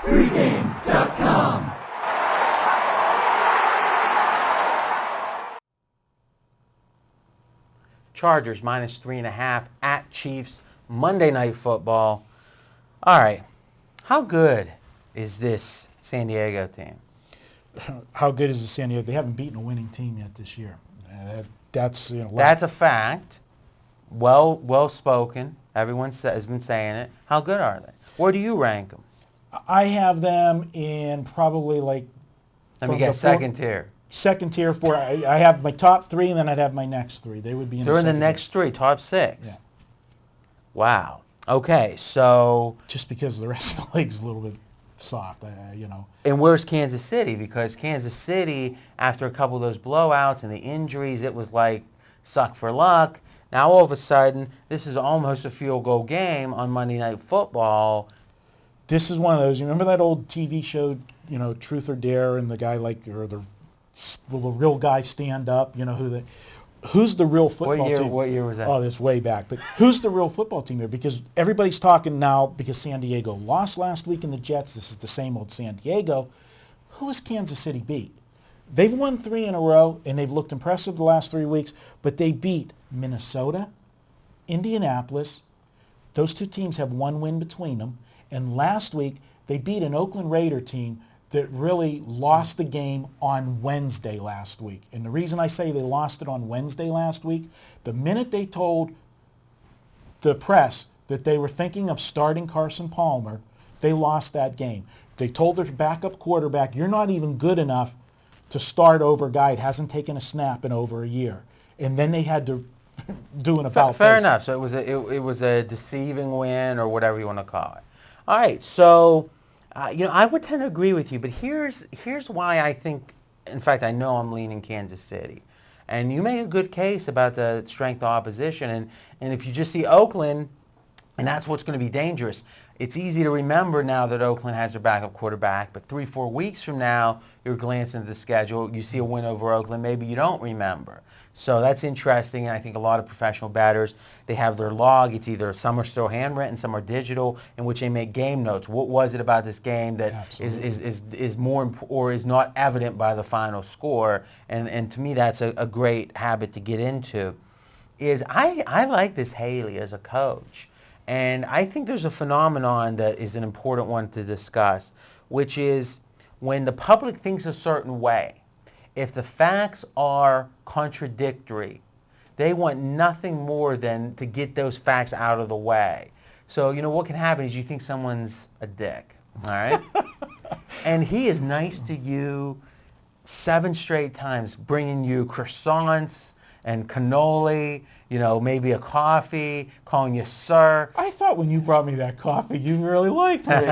Pregame.com. Chargers minus 3.5 at Chiefs. Monday Night Football. All right. How good is this San Diego team? How good is the San Diego? They haven't beaten a winning team yet this year. That's a fact. Well spoken. Everyone has been saying it. How good are they? Where do you rank them? I have them in probably like. Let me guess, second tier. Second tier, four. I have my top three, and then I'd have my next three. They would be in. They're in the second next tier. three, top six. Yeah. Wow. Okay, so. Just because the rest of the league's a little bit soft, And where's Kansas City? Because Kansas City, after a couple of those blowouts and the injuries, it was like suck for luck. Now all of a sudden, this is almost a field goal game on Monday Night Football. This is one of those. You remember that old TV show, Truth or Dare, and the guy will the real guy stand up? Who's the real football team? What year was that? Oh, that's way back. But who's the real football team here? Because everybody's talking now because San Diego lost last week in the Jets. This is the same old San Diego. Who has Kansas City beat? They've won 3 in a row, and they've looked impressive the last 3 weeks, but they beat Minnesota, Indianapolis. Those two teams have 1 win between them. And last week, they beat an Oakland Raider team that really lost the game on Wednesday last week. And the reason I say they lost it on Wednesday last week, the minute they told the press that they were thinking of starting Carson Palmer, they lost that game. They told their backup quarterback, you're not even good enough to start over a guy that hasn't taken a snap in over a year. And then they had to do an about-face. Fair enough. So it was a deceiving win or whatever you want to call it. All right, so I would tend to agree with you, but here's why I think, in fact, I know I'm leaning Kansas City. And you make a good case about the strength of opposition, and if you just see Oakland, and that's what's going to be dangerous. It's easy to remember now that Oakland has their backup quarterback, but 3-4 weeks from now, you're glancing at the schedule, you see a win over Oakland, maybe you don't remember. So that's interesting, and I think a lot of professional batters, they have their log. It's either some are still handwritten, some are digital, in which they make game notes. What was it about this game that is more or is not evident by the final score? And to me, that's a great habit to get into. I like this Haley as a coach. And I think there's a phenomenon that is an important one to discuss, which is when the public thinks a certain way, if the facts are contradictory, they want nothing more than to get those facts out of the way. So, what can happen is you think someone's a dick, all right? And he is nice to you 7 straight times, bringing you croissants and cannoli, maybe a coffee, calling you sir. I thought when you brought me that coffee, you really liked me.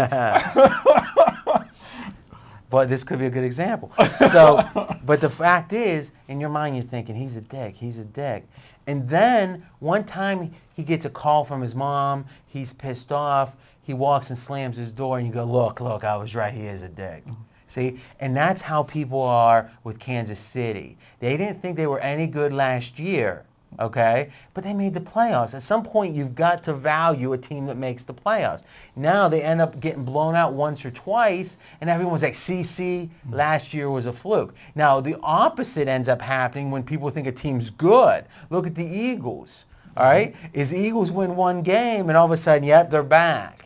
But this could be a good example. So, but the fact is, in your mind, you're thinking, he's a dick. And then one time he gets a call from his mom, he's pissed off, he walks and slams his door, and you go, look, I was right, he is a dick. See? And that's how people are with Kansas City. They didn't think they were any good last year, okay? But they made the playoffs. At some point, you've got to value a team that makes the playoffs. Now they end up getting blown out once or twice, and everyone's like, see, last year was a fluke. Now, the opposite ends up happening when people think a team's good. Look at the Eagles, all right? Is Eagles win one game, and all of a sudden, yep, they're back.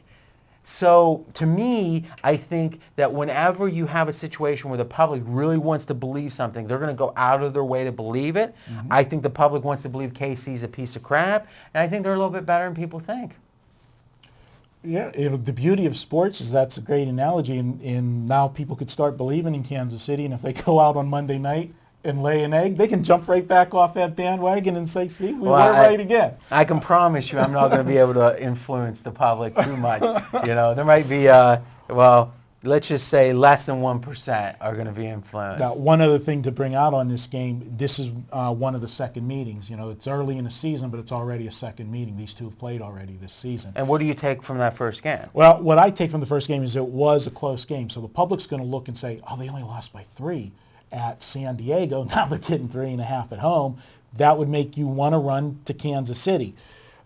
So to me, I think that whenever you have a situation where the public really wants to believe something, they're going to go out of their way to believe it. Mm-hmm. I think the public wants to believe KC's a piece of crap, and I think they're a little bit better than people think. Yeah, the beauty of sports is that's a great analogy, and now people could start believing in Kansas City, and if they go out on Monday night and lay an egg, they can jump right back off that bandwagon and say, see, we were right again. I can promise you I'm not going to be able to influence the public too much. There might be, let's just say less than 1% are going to be influenced. Now, one other thing to bring out on this game, this is one of the second meetings. It's early in the season, but it's already a second meeting. These two have played already this season. And what do you take from that first game? Well, what I take from the first game is it was a close game. So the public's going to look and say, oh, they only lost by 3 at San Diego. Now they're getting 3.5 at home. That would make you want to run to Kansas City.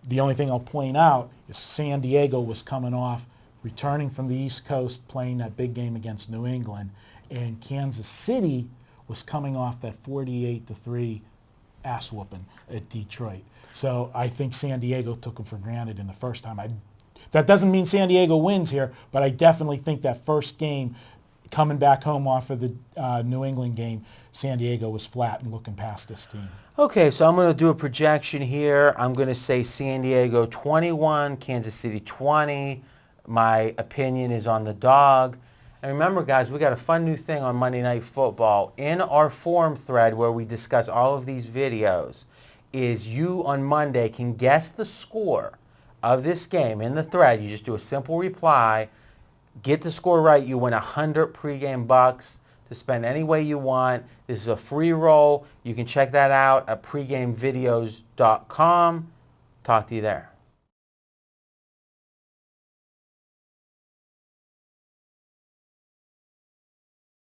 The only thing I'll point out is San Diego was coming off returning from the East Coast, playing that big game against New England, and Kansas City was coming off that 48-3 ass whooping at Detroit. So I think San Diego took them for granted in the first time. That doesn't mean San Diego wins here, but I definitely think that first game, coming back home off of the New England game, San Diego was flat and looking past this team. Okay, so I'm going to do a projection here. I'm going to say San Diego 21, Kansas City 20. My opinion is on the dog. And remember, guys, we got a fun new thing on Monday Night Football. In our forum thread where we discuss all of these videos, is you on Monday can guess the score of this game in the thread. You just do a simple reply. Get the score right, you win 100 pregame bucks to spend any way you want. This is a free roll. You can check that out at pregamevideos.com. Talk to you there.